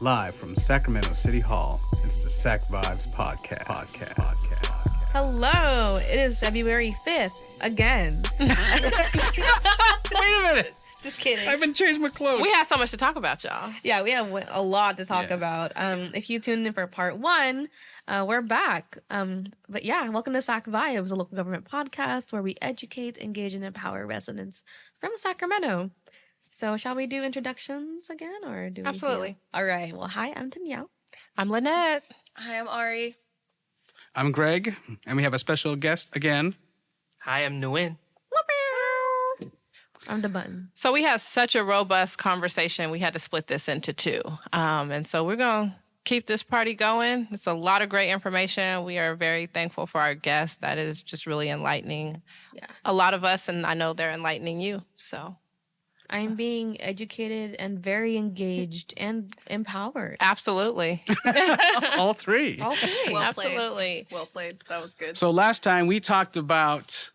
Live from Sacramento City Hall, it's the SacVibes podcast. Hello, it is February 5th again. Wait a minute. Just kidding. I haven't changed my clothes. We have so much to talk about, y'all. Yeah, we have a lot to talk about. If you tuned in for part one, we're back. But yeah, welcome to SacVibes, a local government podcast where we educate, engage, and empower residents from Sacramento. So shall we do introductions again, or do we? Absolutely. All right. Well, hi, I'm Danielle. I'm Lynette. Hi, I'm Ari. I'm Greg, and we have a special guest again. Hi, I'm Nguyen. I'm the button. So we had such a robust conversation. We had to split this into two. And so we're going to keep this party going. It's a lot of great information. We are very thankful for our guests. That is just really enlightening. Yeah. A lot of us, and I know they're enlightening you. So I'm being educated and very engaged and empowered. absolutely. All three. All three. Well played. Absolutely. Well played. That was good. So last time we talked about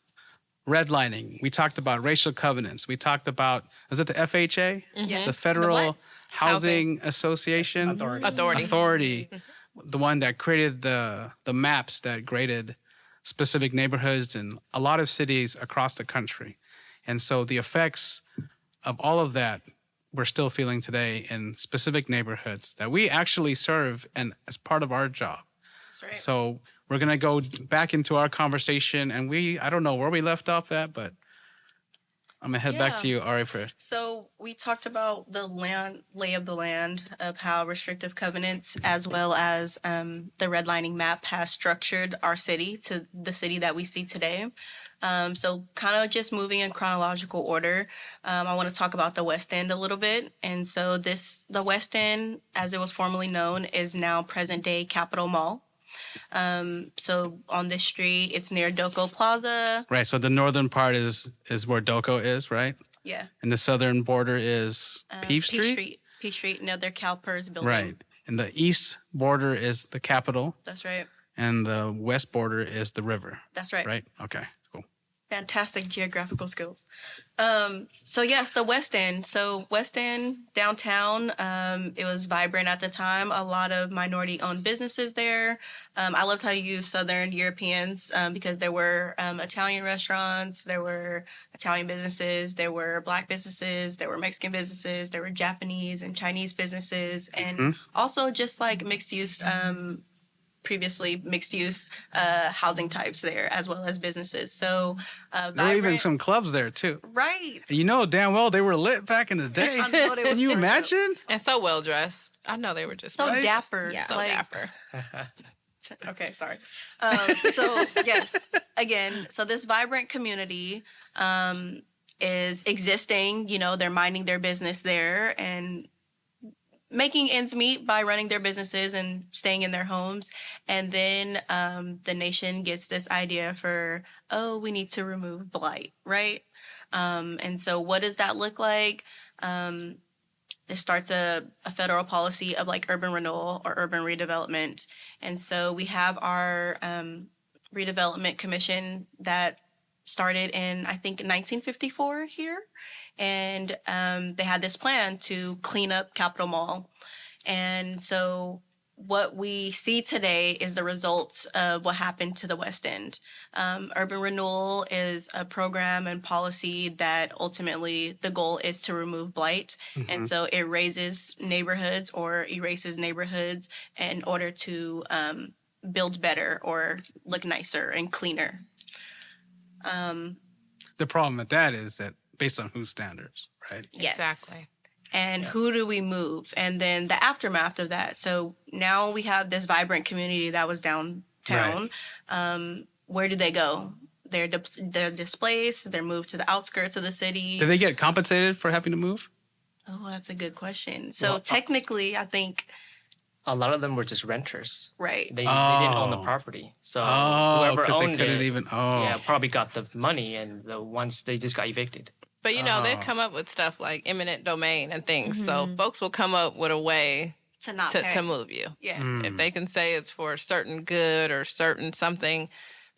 redlining. We talked about racial covenants. We talked about, is it the FHA? Mhm. The Federal what? Housing Association? Authority. The one that created the maps that graded specific neighborhoods in a lot of cities across the country. And so the effects of all of that we're still feeling today in specific neighborhoods that we actually serve and as part of our job. That's right. So we're going to go back into our conversation, and I don't know where we left off at, but I'm going to head back to you, Ari, for So we talked about the lay of the land of how restrictive covenants as well as the redlining map has structured our city to the city that we see today. So kind of just moving in chronological order, I want to talk about the West End a little bit. And so the West End, as it was formerly known, is now present-day Capitol Mall. So on this street, it's near Doco Plaza. right. So the northern part is where Doco is, right? Yeah. And the southern border is Peach Street? Peach Street, near their CalPERS building. Right. And the east border is the Capitol, That's right. and the west border is the river, That's right. right? Okay, cool. Fantastic geographical skills. So yes, the West End. So West End downtown, it was vibrant at the time. A lot of minority-owned businesses there. I loved how you used Southern Europeans because there were Italian restaurants, there were Italian businesses, there were Black businesses, there were Mexican businesses, there were Japanese and Chinese businesses, and also just like mixed-use previously mixed-use housing types there, as well as businesses. So There were even some clubs there, too. Right. You know damn well they were lit back in the day. I know they Can was you dope. imagine? And so well dressed. I know they were just So Right? dapper. Yeah. so like- dapper. Okay, sorry. So yes, again, so this vibrant community is existing. You know, they're minding their business there and making ends meet by running their businesses and staying in their homes. And then the nation gets this idea for, we need to remove blight, right? And so what does that look like? It starts a federal policy of like urban renewal or urban redevelopment. And so we have our redevelopment commission that started in, I think, 1954 here. And they had this plan to clean up Capitol Mall. And so what we see today is the results of what happened to the West End. Urban renewal is a program and policy that ultimately the goal is to remove blight. And so it raises neighborhoods or erases neighborhoods in order to build better or look nicer and cleaner. The problem with that is that based on whose standards, right? Yes. Exactly. And who do we move? And then the aftermath of that. So now we have this vibrant community that was downtown. Where do they go? They're displaced. They're moved to the outskirts of the city. Did they get compensated for having to move? Oh, that's a good question. So Well, technically, I think, A lot of them were just renters. right. They didn't own the Oh. property. So Oh, whoever because they owned couldn't it, even. probably got the money, and the ones they just got evicted. But, you know, they Oh. come up with stuff like eminent domain and things. So folks will come up with a way To not to pay. move you. Yeah. If they can say it's for a certain good or certain something.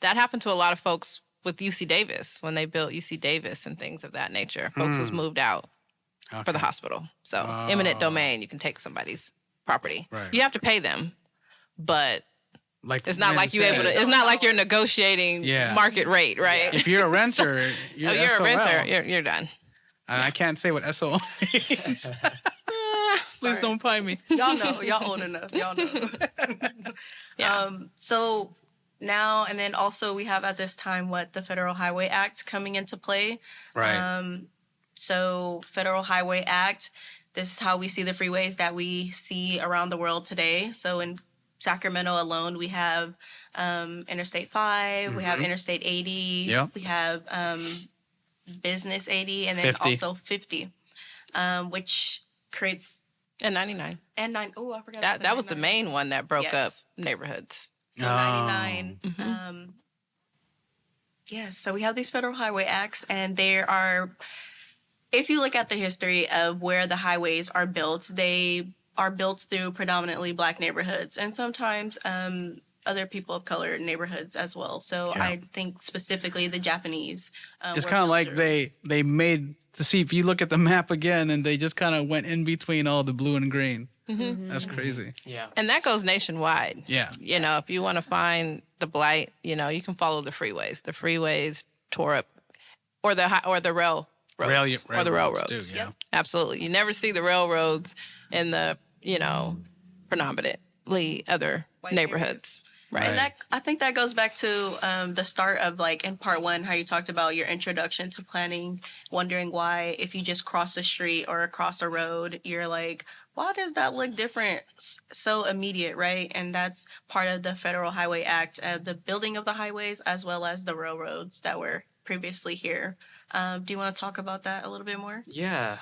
That happened to a lot of folks with UC Davis when they built UC Davis and things of that nature. Folks was moved out for the hospital. So eminent domain, you can take somebody's property. Right. You have to pay them, but Like it's not Lynn like you able said, to. It's not like you're negotiating Yeah. market rate, right? If you're a renter, you're, Oh, you're SOL. a renter. You're done. And I can't say what SOL means. Please don't pay me. Y'all know. Y'all old enough. Y'all know. Yeah. So now and then also we have at this time the Federal Highway Act coming into play. Right. So Federal Highway Act, this is how we see the freeways that we see around the world today. So in Sacramento alone, we have Interstate 5, we have Interstate 80, Yep. we have Business 80, and then 50. also 50, which creates And 99. and 9. Oh, I forgot That was the 99. main one that broke up Yes. neighborhoods. So Oh. 99. Mm-hmm. Yes, so we have these federal highway acts, and there are, if you look at the history of where the highways are built, they are built through predominantly Black neighborhoods, and sometimes other people of color neighborhoods as well. So Yeah. I think specifically the Japanese. It's were kind of built like through- they made to see if you look at the map again, and they just kind of went in between all the blue and green. That's crazy. Yeah. And that goes nationwide. Yeah. You know, if you want to find the blight, you know, you can follow the freeways. The freeways tore up, or the railroads, or the Railroads railroads. too, yeah. Yep. Absolutely, you never see the railroads in the predominantly other White neighborhoods, right? And that, I think that goes back to the start of like in part 1, how you talked about your introduction to planning, wondering why if you just cross a street or across a road, you're like, why does that look different? So immediate, right? And that's part of the Federal Highway Act, the building of the highways as well as the railroads that were previously here. Do you want to talk about that a little bit more? Yeah.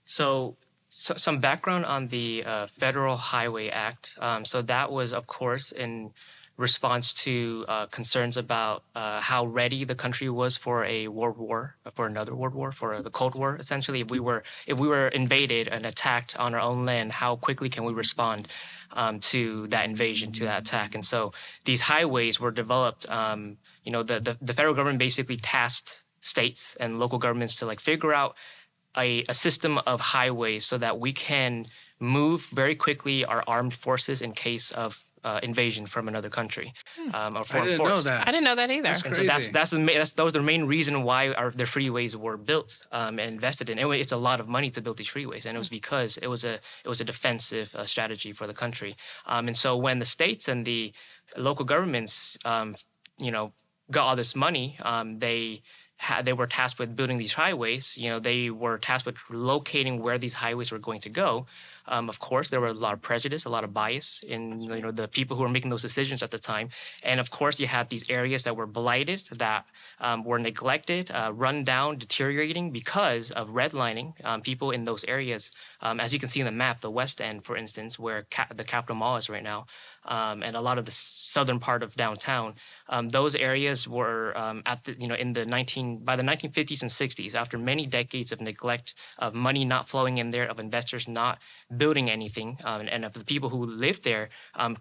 So some background on the Federal Highway Act. So that was, of course, in response to concerns about how ready the country was for a world war, for another world war, for the Cold War. Essentially, if we were invaded and attacked on our own land, how quickly can we respond to that invasion, to that attack? And so these highways were developed. The federal government basically tasked states and local governments to like figure out a system of highways so that we can move very quickly our armed forces in case of invasion from another country or I foreign didn't force. know that. I didn't know that either. That's And crazy. so that was the main reason why the freeways were built and invested in. It's a lot of money to build these freeways, and it was because it was a defensive strategy for the country. And so when the states and the local governments, got all this money, they were tasked with building these highways. They were tasked with locating where these highways were going to go. Of course, there were a lot of prejudice, a lot of bias in the people who were making those decisions at the time. And of course, you had these areas that were blighted, that were neglected, run down, deteriorating because of redlining. People in those areas, as you can see in the map, the West End, for instance, where the Capitol Mall is right now, and a lot of the southern part of downtown, those areas were by the 1950s and 60s, after many decades of neglect, of money not flowing in there, of investors not building anything, and of the people who lived there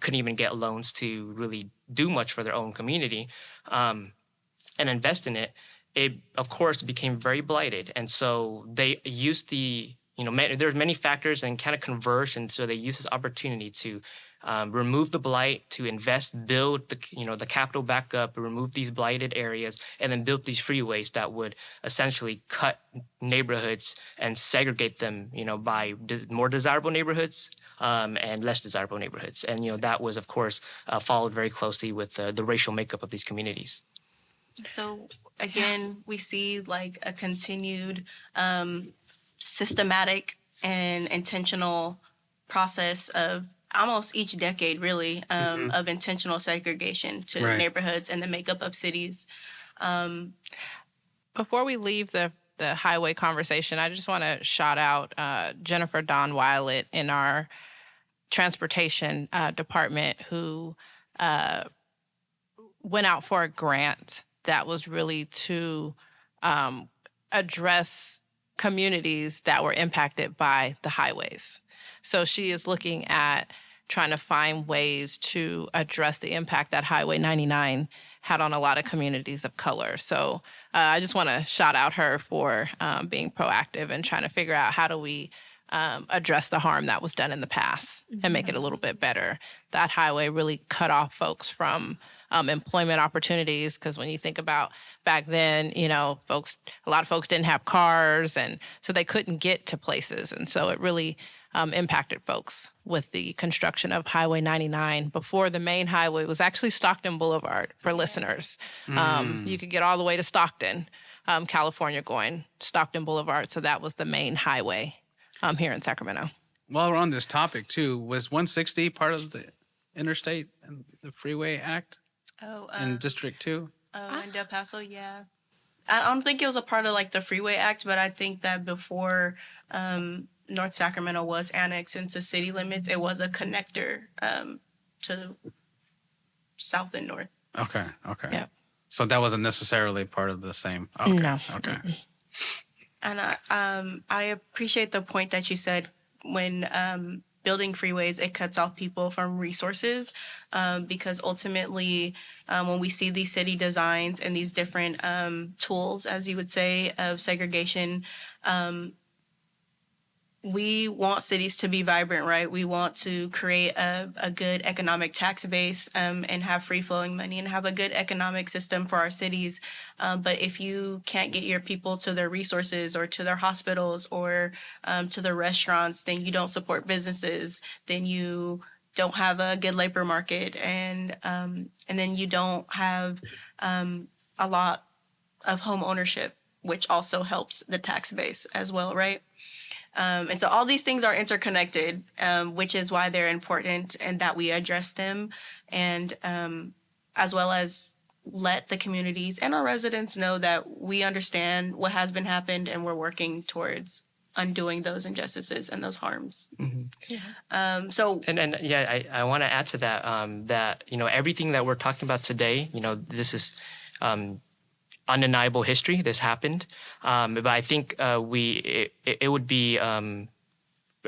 couldn't even get loans to really do much for their own community and invest in it. It of course became very blighted, and so they used there's many factors and kind of converged, and so they used this opportunity to remove the blight, to invest, build the capital back up, remove these blighted areas, and then build these freeways that would essentially cut neighborhoods and segregate them, by more desirable neighborhoods and less desirable neighborhoods. And that was, of course, followed very closely with the racial makeup of these communities. So again, we see like a continued systematic and intentional process of almost each decade, really, of intentional segregation to Right. neighborhoods and the makeup of cities. Before we leave the highway conversation, I just want to shout out Jennifer Dawn Wilet in our transportation department, who went out for a grant that was really to address communities that were impacted by the highways. So she is looking at trying to find ways to address the impact that Highway 99 had on a lot of communities of color. So I just want to shout out her for being proactive and trying to figure out how do we address the harm that was done in the past and make it a little bit better. That highway really cut off folks from employment opportunities, because when you think about back then, you know, a lot of folks didn't have cars, and so they couldn't get to places. And so it really impacted folks with the construction of Highway 99 before the main highway was actually Stockton Boulevard for listeners. You could get all the way to Stockton, California, going Stockton Boulevard. So that was the main highway here in Sacramento. While we're on this topic too, was 160 part of the Interstate and the Freeway Act in District 2? In Del Paso, yeah. I don't think it was a part of like the Freeway Act, but I think that before North Sacramento was annexed into city limits, it was a connector to south and north. Okay. Yeah. So that wasn't necessarily part of the same. Okay. No. Okay. And I appreciate the point that you said when building freeways, it cuts off people from resources because ultimately when we see these city designs and these different tools, as you would say, of segregation, we want cities to be vibrant, right? We want to create a good economic tax base and have free-flowing money and have a good economic system for our cities. But if you can't get your people to their resources or to their hospitals or to their restaurants, then you don't support businesses, then you don't have a good labor market, and then you don't have a lot of home ownership, which also helps the tax base as well, right? And so all these things are interconnected, which is why they're important and that we address them, and as well as let the communities and our residents know that we understand what has been happened and we're working towards undoing those injustices and those harms. So I want to add to that that, you know, everything that we're talking about today, you know, this is undeniable history. This happened, but I think it would be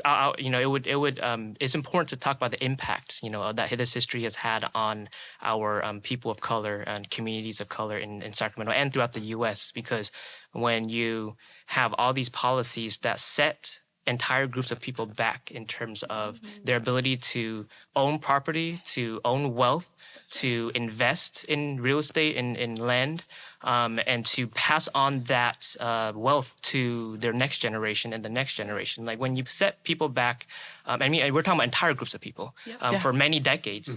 it's important to talk about the impact, you know, that this history has had on our people of color and communities of color in Sacramento and throughout the U.S. Because when you have all these policies that set entire groups of people back in terms of their ability to own property, to own wealth, to invest in real estate, in land, and to pass on that wealth to their next generation and the next generation. Like when you set people back, I mean, we're talking about entire groups of people for many decades.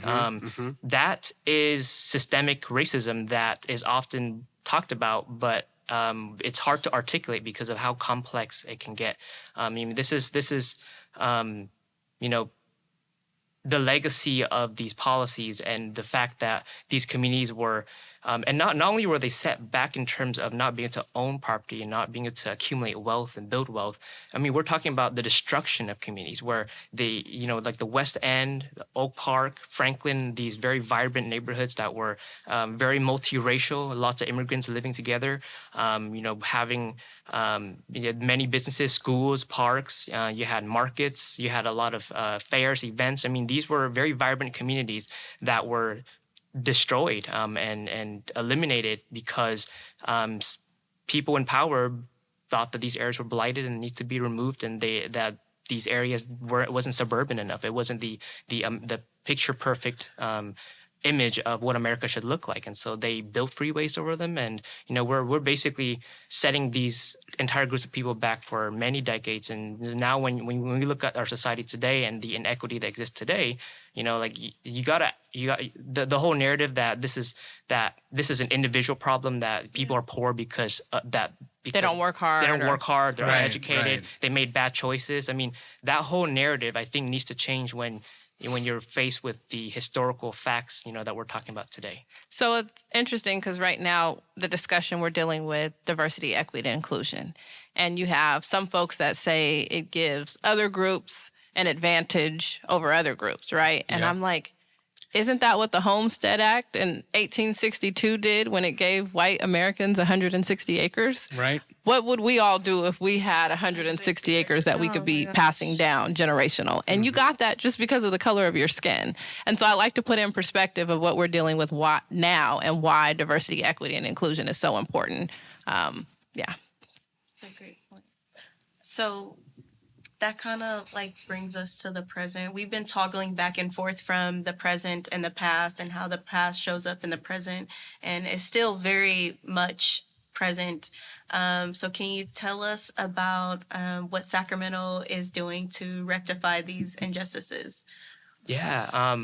That is systemic racism that is often talked about, but it's hard to articulate because of how complex it can get. I mean, this is you know, the legacy of these policies and the fact that these communities were, and not only were they set back in terms of not being able to own property and not being able to accumulate wealth and build wealth. I mean, we're talking about the destruction of communities where they, you know, like the West End, Oak Park, Franklin, these very vibrant neighborhoods that were very multiracial, lots of immigrants living together, you know, having you had many businesses, schools, parks, you had markets, you had a lot of fairs, events. I mean, these were very vibrant communities that were destroyed and eliminated because people in power thought that these areas were blighted and need to be removed, and that these areas wasn't suburban enough. It wasn't the picture perfect image of what America should look like, and so they built freeways over them. And you know, we're basically setting these entire groups of people back for many decades. And now, when we look at our society today and the inequity that exists today, you know, like you got the whole narrative that this is an individual problem, that people are poor because they don't work hard. They don't work hard. They're uneducated. Right. They made bad choices. I mean, that whole narrative, I think, needs to change when you're faced with the historical facts, you know, that we're talking about today. So it's interesting because right now the discussion, we're dealing with diversity, equity, and inclusion. And you have some folks that say it gives other groups an advantage over other groups, right? And I'm like, isn't that what the Homestead Act in 1862 did when it gave white Americans 160 acres? Right. What would we all do if we had 160 acres that we could be passing down generational? And you got that just because of the color of your skin. And so I like to put in perspective of what we're dealing with now and why diversity, equity, and inclusion is so important. That's a great point. So that kind of like brings us to the present. We've been toggling back and forth from the present and the past, and how the past shows up in the present, and it's still very much present. So can you tell us about what Sacramento is doing to rectify these injustices? Yeah.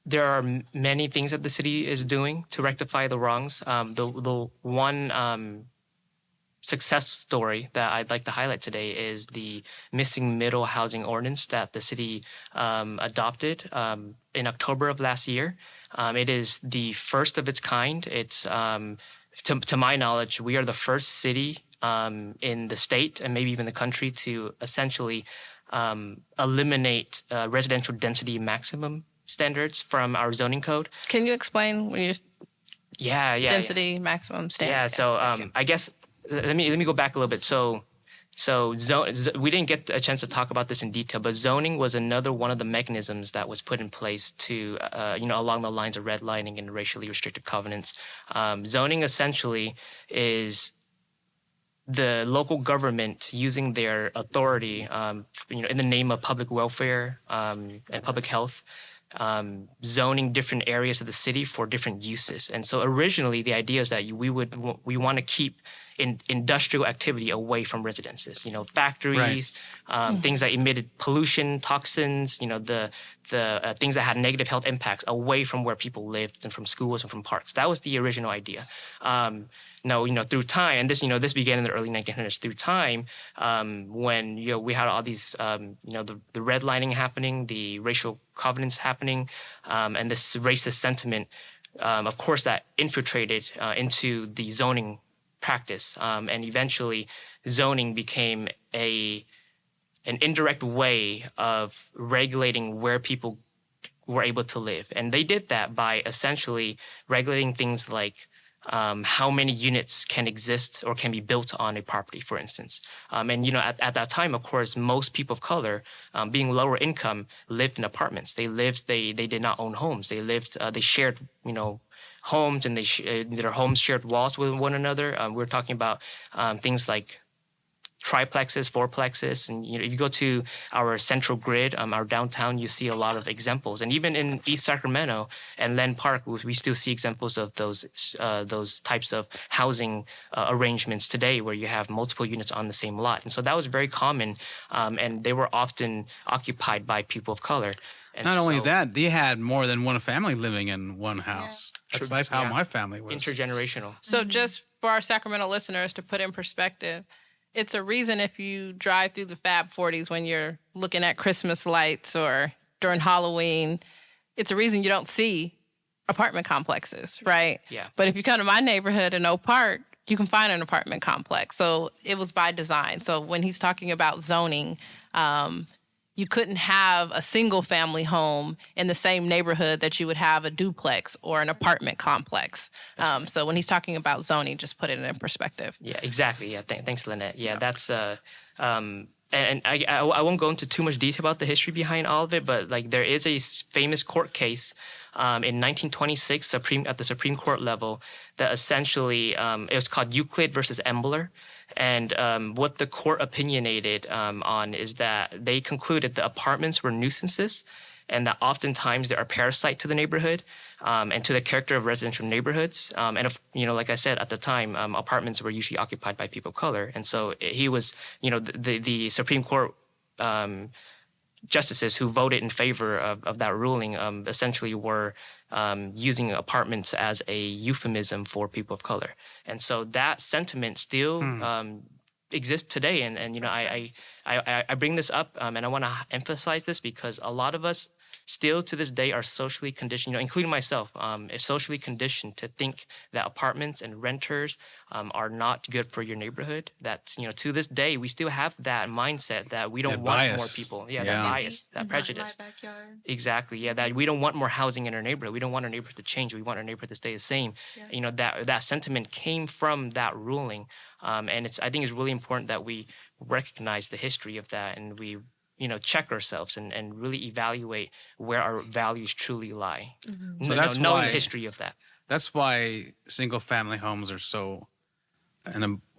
There are many things that the city is doing to rectify the wrongs. The one success story that I'd like to highlight today is the missing middle housing ordinance that the city adopted in October of last year. It is the first of its kind. It's to my knowledge, we are the first city in the state and maybe even the country to essentially eliminate residential density maximum standards from our zoning code. Can you explain when you density maximum standard? Yeah. So I guess let me go back a little bit. So we didn't get a chance to talk about this in detail, but zoning was another one of the mechanisms that was put in place to along the lines of redlining and racially restricted covenants. Zoning essentially is the local government using their authority, in the name of public welfare and public health, zoning different areas of the city for different uses. And so originally the idea is that we want to keep industrial activity away from residences, factories, things that emitted pollution, toxins, the things that had negative health impacts away from where people lived and from schools and from parks. That was the original idea. Through time, and this began in the early 1900s. Through time, when we had all these, the redlining happening, the racial covenants happening, and this racist sentiment, of course, that infiltrated into the zoning practice, and eventually, zoning became an indirect way of regulating where people were able to live, and they did that by essentially regulating things like how many units can exist or can be built on a property, for instance. At that time, of course, most people of color, being lower income, lived in apartments. They did not own homes. They shared, homes, and their homes shared walls with one another. We're talking about things like triplexes, fourplexes, and if you go to our central grid, our downtown, you see a lot of examples. And even in East Sacramento and Len Park, we still see examples of those types of housing arrangements today, where you have multiple units on the same lot. And so that was very common, and they were often occupied by people of color. And Not only that, they had more than one family living in one house. That's how my family was. Intergenerational. So just for our Sacramento listeners to put in perspective, it's a reason if you drive through the Fab 40s when you're looking at Christmas lights or during Halloween, it's a reason you don't see apartment complexes, right? Yeah. But if you come to my neighborhood in Oak Park, you can find an apartment complex. So it was by design. So when he's talking about zoning, you couldn't have a single family home in the same neighborhood that you would have a duplex or an apartment complex. So when he's talking about zoning, just put it in perspective. Yeah, exactly. Yeah, thanks, Lynette. Yeah, that's and I won't go into too much detail about the history behind all of it, but like there is a famous court case in 1926 at the Supreme Court level that essentially it was called Euclid versus Embler. And what the court opinionated on is that they concluded the apartments were nuisances, and that oftentimes they are a parasite to the neighborhood and to the character of residential neighborhoods. Like I said, at the time, apartments were usually occupied by people of color. And so he was, the Supreme Court justices who voted in favor of that ruling essentially were using apartments as a euphemism for people of color. And so that sentiment still exists today. And I bring this up and I want to emphasize this because a lot of us still to this day are socially conditioned, including myself, is socially conditioned to think that apartments and renters are not good for your neighborhood. That, to this day, we still have that mindset that we don't want bias. more people. Yeah, that bias, that prejudice. Not in my backyard. Exactly. Yeah, that we don't want more housing in our neighborhood. We don't want our neighborhood to change. We want our neighborhood to stay the same. Yeah. That sentiment came from that ruling. And I think it's really important that we recognize the history of that and we check ourselves and really evaluate where our values truly lie. Mm-hmm. So that's knowing why, the history of that. That's why single family homes are so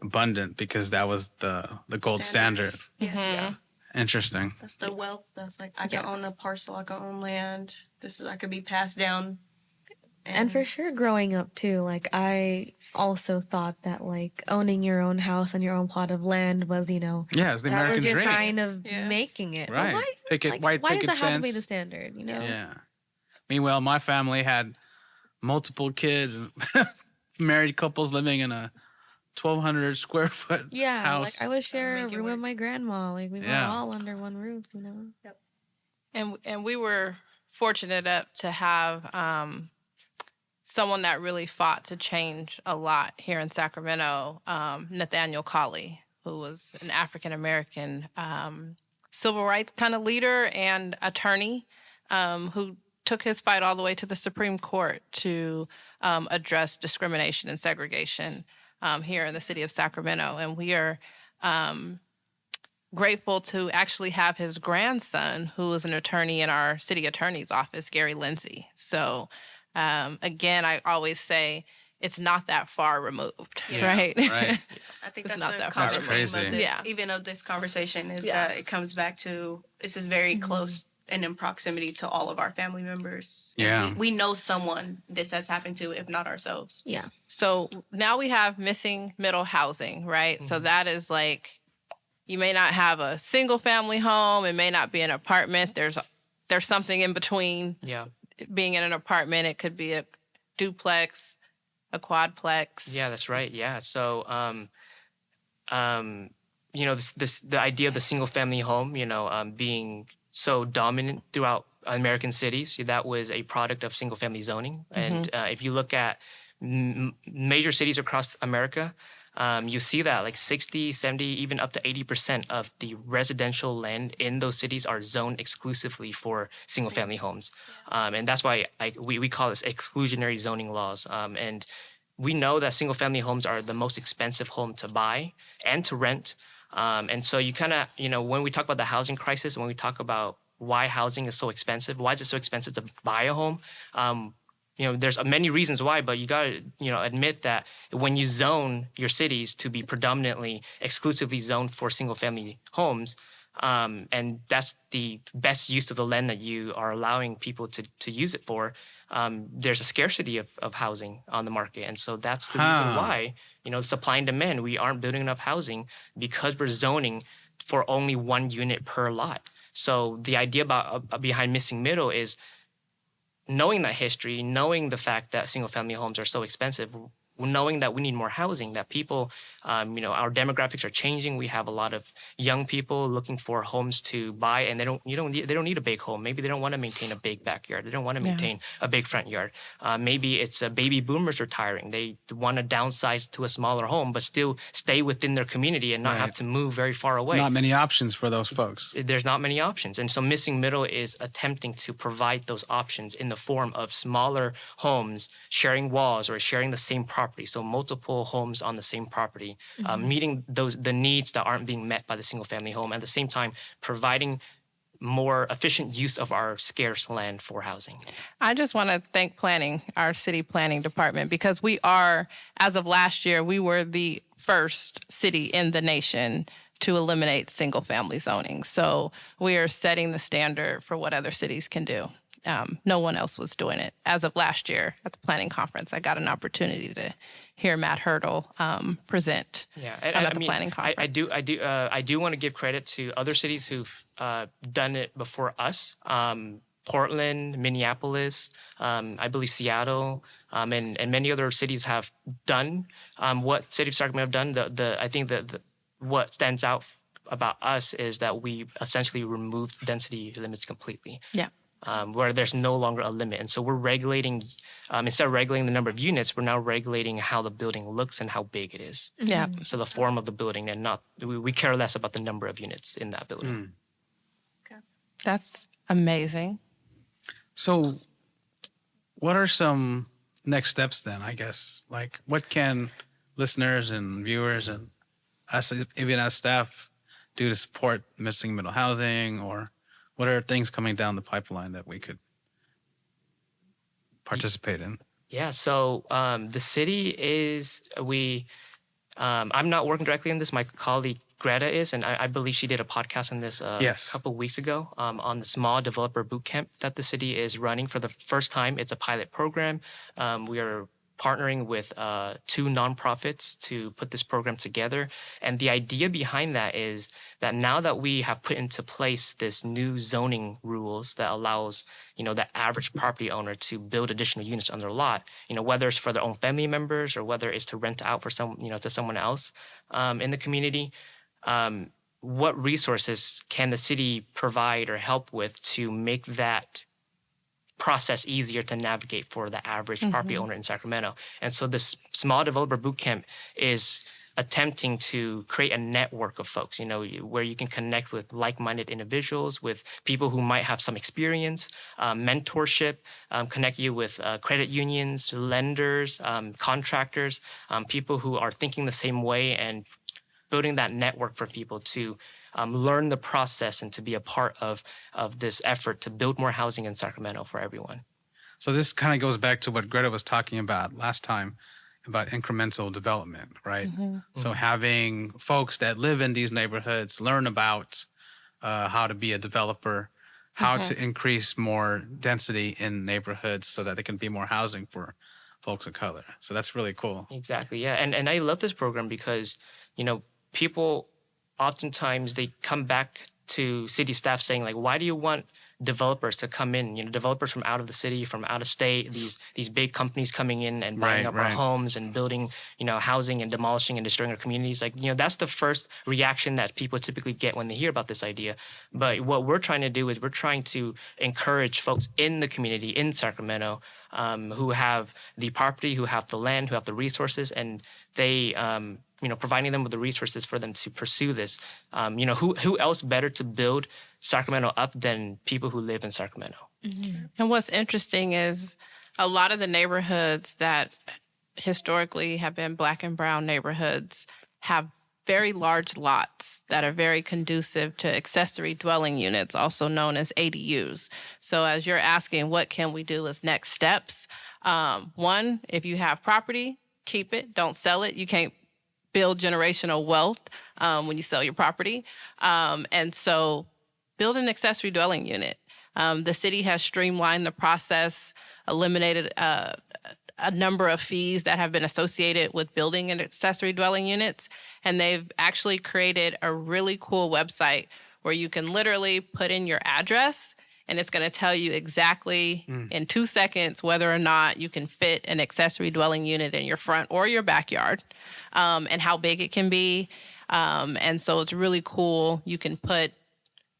abundant because that was the gold standard. Yes. Interesting. That's the wealth. That's like I can own a parcel. I can own land. I could be passed down. And for sure, growing up too, like I also thought that like owning your own house and your own plot of land was, Yeah, it's the that American was your dream. sign of Yeah. making it. But Right. why, White why does picket that have to be fence. the standard? Yeah. Meanwhile, my family had multiple kids and married couples living in a 1,200 square foot Yeah, house. like I would share a make it room with work. my grandma. Like we were Yeah. all under one roof. And we were fortunate enough to have someone that really fought to change a lot here in Sacramento, Nathaniel Colley, who was an African American civil rights kind of leader and attorney who took his fight all the way to the Supreme Court to address discrimination and segregation here in the city of Sacramento. And we are grateful to actually have his grandson, who is an attorney in our city attorney's office, Gary Lindsay. So again, I always say it's not that far removed, right? Right. I think It's that's not the that common far. theme That's of crazy. this, Yeah. even of this conversation, is Yeah. that it comes back to this is very close and in proximity to all of our family members. And Yeah. we know someone this has happened to, if not ourselves. Yeah. So now we have missing middle housing, right? So that is like, you may not have a single family home. It may not be an apartment. There's something in between Yeah. being in an apartment. It could be a duplex, a quadplex. Yeah, that's right. Yeah. So, the idea of the single family home, being so dominant throughout American cities, that was a product of single family zoning. And if you look at major cities across America, you see that like 60, 70, even up to 80% of the residential land in those cities are zoned exclusively for single family homes. And that's why we call this exclusionary zoning laws. And we know that single family homes are the most expensive home to buy and to rent. And so you kind of, when we talk about the housing crisis, when we talk about why housing is so expensive, why is it so expensive to buy a home? There's many reasons why, but you got to, admit that when you zone your cities to be predominantly exclusively zoned for single family homes, and that's the best use of the land that you are allowing people to use it for, there's a scarcity of housing on the market. And so that's the reason why, supply and demand, we aren't building enough housing because we're zoning for only one unit per lot. So the idea behind missing middle is knowing that history, knowing the fact that single family homes are so expensive, knowing that we need more housing, that people, our demographics are changing. We have a lot of young people looking for homes to buy, and they don't need a big home. Maybe they don't want to maintain a big backyard. They don't want to maintain a big front yard. Maybe it's baby boomers retiring. They want to downsize to a smaller home, but still stay within their community and not have to move very far away. Not many options for those folks. There's not many options. And so missing middle is attempting to provide those options in the form of smaller homes, sharing walls or sharing the same property. So multiple homes on the same property, meeting the needs that aren't being met by the single family home. At the same time, providing more efficient use of our scarce land for housing. I just want to thank our city planning department, because we are, as of last year, we were the first city in the nation to eliminate single family zoning. So we are setting the standard for what other cities can do. No one else was doing it. As of last year at the planning conference, I got an opportunity to hear Matt Hurdle present at the planning conference. I do want to give credit to other cities who've done it before us. Portland, Minneapolis, I believe Seattle, and many other cities have done what City of Sacramento have done. I think that what stands out about us is that we essentially removed density limits completely. Yeah. Where there's no longer a limit. And so we're regulating, instead of regulating the number of units, we're now regulating how the building looks and how big it is. Yeah. So the form of the building, and we care less about the number of units in that building. That's amazing. So what are some next steps then, I guess? Like, what can listeners and viewers and us, even as staff, do to support missing middle housing? Or what are things coming down the pipeline that we could participate in? Yeah, so the city I'm not working directly on this. My colleague Greta is, and I believe she did a podcast on this Yes. a couple of weeks ago on the small developer bootcamp that the city is running for the first time. It's a pilot program. We are partnering with 2 nonprofits to put this program together. And the idea behind that is that now that we have put into place this new zoning rules that allows, the average property owner to build additional units on their lot, whether it's for their own family members or whether it's to rent out for to someone else in the community, what resources can the city provide or help with to make that process easier to navigate for the average property owner in Sacramento? And so this small developer bootcamp is attempting to create a network of folks, where you can connect with like-minded individuals, with people who might have some experience, mentorship, connect you with credit unions, lenders, contractors, people who are thinking the same way, and building that network for people to learn the process and to be a part of this effort to build more housing in Sacramento for everyone. So this kind of goes back to what Greta was talking about last time about incremental development, right? So having folks that live in these neighborhoods learn about how to be a developer, how to increase more density in neighborhoods so that there can be more housing for folks of color. So that's really cool. Exactly, yeah. And I love this program because, people oftentimes they come back to city staff saying, like, why do you want developers to come in? Developers from out of the city, from out of state, these big companies coming in and buying up our homes and building, housing and demolishing and destroying our communities. Like, that's the first reaction that people typically get when they hear about this idea. But what we're trying to do is we're trying to encourage folks in the community in Sacramento who have the property, who have the land, who have the resources, and they providing them with the resources for them to pursue this. Who else better to build Sacramento up than people who live in Sacramento? And what's interesting is a lot of the neighborhoods that historically have been Black and brown neighborhoods have very large lots that are very conducive to accessory dwelling units, also known as ADUs. So as you're asking, what can we do as next steps? One, if you have property, keep it, don't sell it. You can't build generational wealth when you sell your property. And so build an accessory dwelling unit. The city has streamlined the process, eliminated a number of fees that have been associated with building an accessory dwelling units. And they've actually created a really cool website where you can literally put in your address and it's going to tell you exactly in 2 seconds whether or not you can fit an accessory dwelling unit in your front or your backyard, and how big it can be. And so it's really cool. You can put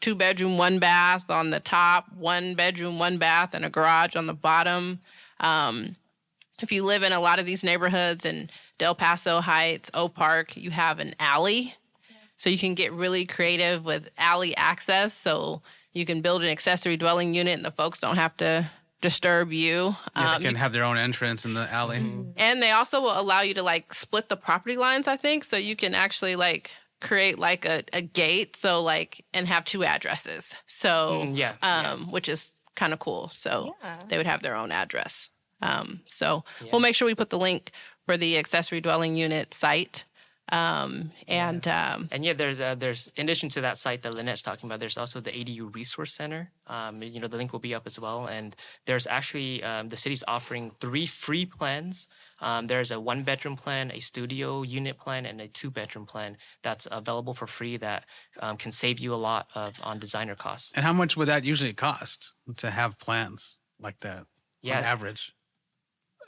2-bedroom, 1 bath on the top, 1 bedroom, 1 bath, and a garage on the bottom. If you live in a lot of these neighborhoods in Del Paso Heights, Oak Park, you have an alley. So you can get really creative with alley access. So you can build an accessory dwelling unit and the folks don't have to disturb you. They can have their own entrance in the alley. And they also will allow you to split the property lines, I think. So you can actually create a gate, so and have 2 addresses. So which is kind of cool. So they would have their own address. We'll make sure we put the link for the accessory dwelling unit site. There's in addition to that site that Lynette's talking about, there's also the ADU Resource Center. The link will be up as well. And there's actually the city's offering 3 free plans. There's a 1-bedroom plan, a studio unit plan, and a 2-bedroom plan that's available for free that can save you a lot on designer costs. And how much would that usually cost to have plans like that on average?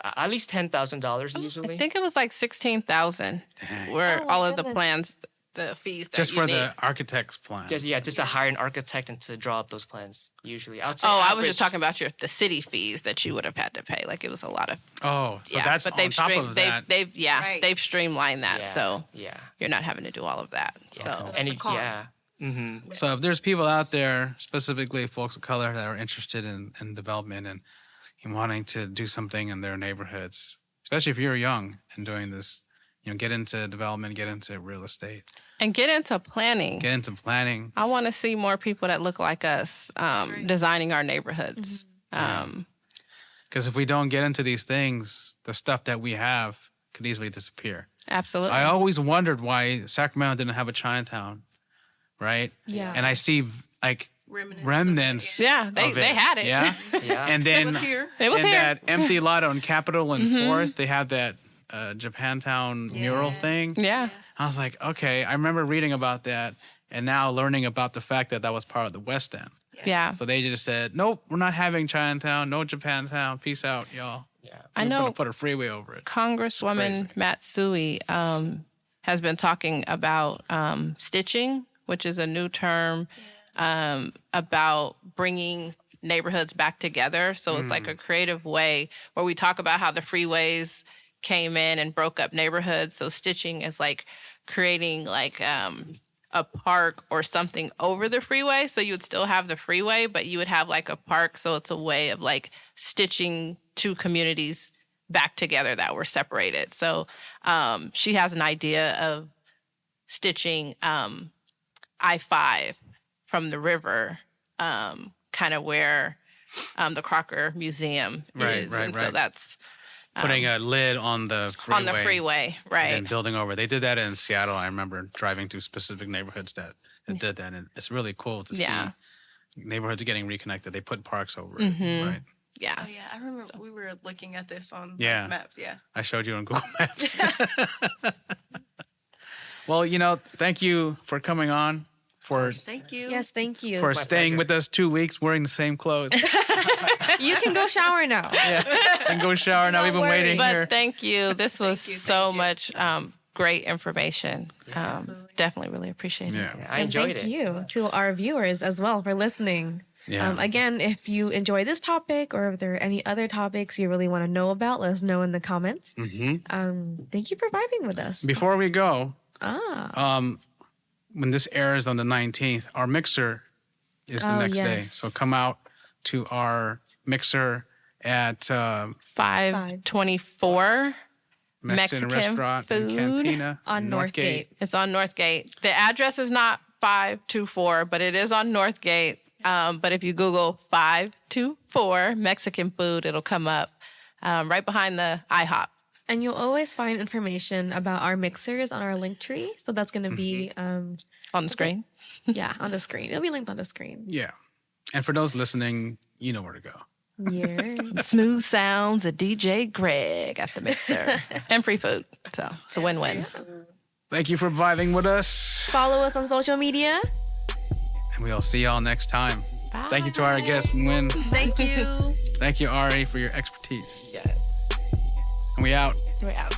At least $10,000 usually. I think it was $16,000 were all of the plans, the fees that just you for need. the architect's plan. Just to hire an architect and to draw up those plans usually. I was just talking about the city fees that you would have had to pay. It was a lot of. That's but on top of that. They've streamlined that, so yeah, you're not having to do all of that. So So if there's people out there, specifically folks of color, that are interested in development and wanting to do something in their neighborhoods, especially if you're young and doing this, get into development, get into real estate. And get into planning. I want to see more people that look like us designing our neighborhoods. Because if we don't get into these things, the stuff that we have could easily disappear. Absolutely. I always wondered why Sacramento didn't have a Chinatown, right? Yeah. And I see like remnants. Yeah, they of it. had it. Yeah. Yeah. And then It was here. that empty lot on Capitol and 4th, they had that Japantown mural thing. Yeah. I was like, okay, I remember reading about that and now learning about the fact that that was part of the West End. Yeah. So they just said, nope, we're not having Chinatown, no Japantown. Peace out, y'all. Yeah. I We're know gonna put a freeway over it. Congresswoman Matsui has been talking about stitching, which is a new term about bringing neighborhoods back together. So it's like a creative way where we talk about how the freeways came in and broke up neighborhoods. So stitching is like creating like a park or something over the freeway. So you would still have the freeway, but you would have like a park. So it's a way of like stitching two communities back together that were separated. So she has an idea of stitching I-5 from the river, kind of where the Crocker Museum is. And so that's Putting a lid on the freeway. on the freeway, right? And building over. They did that in Seattle. I remember driving to specific neighborhoods that did that. And it's really cool to see neighborhoods getting reconnected. They put parks over it, right? Yeah. Oh yeah, I remember we were looking at this on Yeah. maps. Yeah. I showed you on Google Maps. Well, you know, thank you for coming on, for Thank you. Yes, thank you. for staying with us 2 weeks wearing the same clothes. You can go shower now. And go shower now. We've been worry. waiting But here. thank you. This was so much great information. absolutely. Definitely really appreciate it. Yeah. I And enjoyed thank it. you to our viewers as well for listening. Yeah. Again, if you enjoy this topic or if there are any other topics you really want to know about, let us know in the comments. Thank you for vibing with us. Before we go, Ah, when this airs on the 19th, our mixer is the Oh, next day. yes. So come out to our mixer at 524 Mexican Mexican Restaurant and food Cantina on in Northgate. It's on Northgate. The address is not 524, but it is on Northgate. But if you Google 524 Mexican food, it'll come up right behind the IHOP. and you'll always find information about our mixers on our Linktree. So that's going to be, On the screen. on the screen. It'll be linked on the screen. Yeah. And for those listening, you know where to go. Yeah. Smooth sounds of DJ Greg at the mixer and free food. So it's a win-win. Thank you for vibing with us. Follow us on social media. And we'll see y'all next time. Thank you to our guest, Nguyen. Thank you. Thank you, Ari, for your expertise. Yes. And we out. We're out.